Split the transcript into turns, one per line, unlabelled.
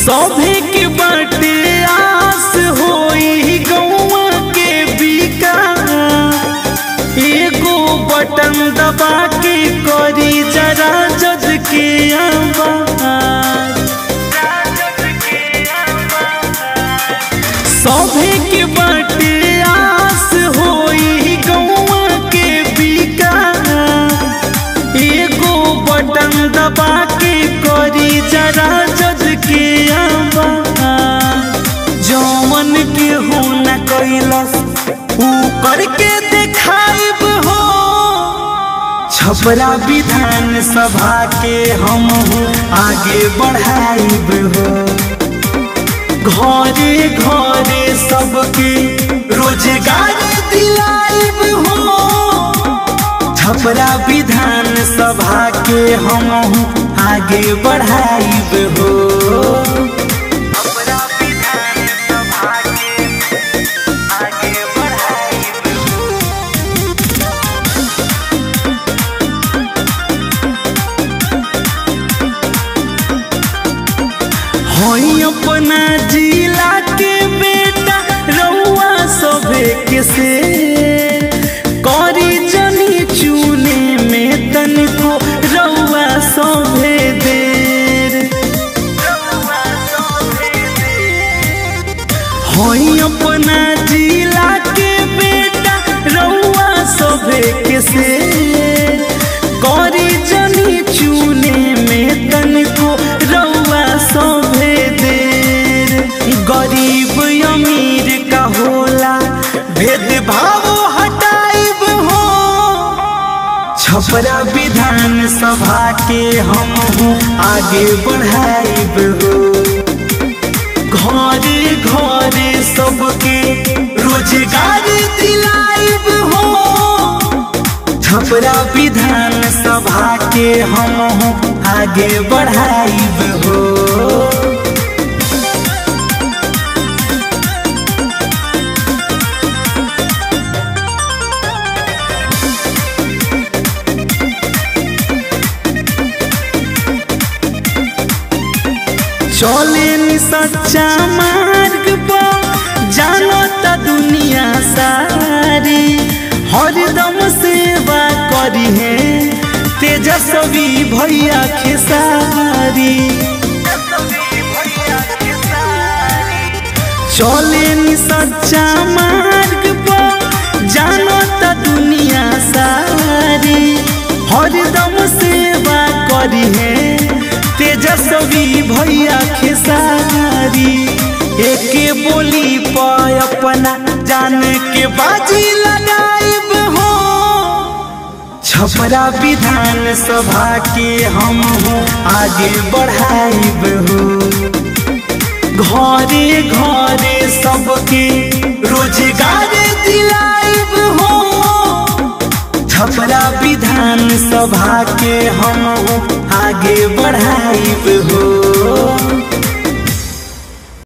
सभे के बाटे आस होई गौवा के बिका, एगो बटन दबा के करी जरा जज के आवाज। सभे के बाटे आस होई गौवा के बिका, एगो बटन दबा के करी जरा जज के आवाज। जौवन के हो न कैलस ऊ करके देखाइब हो, छपरा विधान सभा के हम आगे बढ़ाइब हो। घरे घरे सबके रोजगार दिलाइब हो, छपरा विधान सभा के हम आगे बढ़ाइब हो। अपना जिला के बेटा रउआ सभे के से करी जनी चुने में तनको रउआ सभे देर। होई अपना जिला के बेटा रउआ सभे के से करी जनी चुने में तनको रउआ सभे। गरीब अमीर का होला भेदभाव हटाइब हो, छपरा विधान सभा के हम आगे बढ़ाइब हो। घरे घरे सबके रोजगार दिलाइब हो, छपरा विधान सभा के हम आगे बढ़ाइब हो। चले सच्चा मार्ग पर जानता दुनिया सारी, हरदम सेवा करी है तेजस्वी भैया खेसारी। चले सच्चा मार्ग पर जानता दुनिया सारी, हरदम सेवा करी है तेजस्वी भैया खेसारी। एके बोली पर अपना जान के बाजी लगाइब हो, छपरा विधान सभा के हम आगे बढ़ाइब हो। घरे घरे सबके रोजगार दिलाइब हो, छपरा विधान सभा के हम आगे बढ़ाइब हो।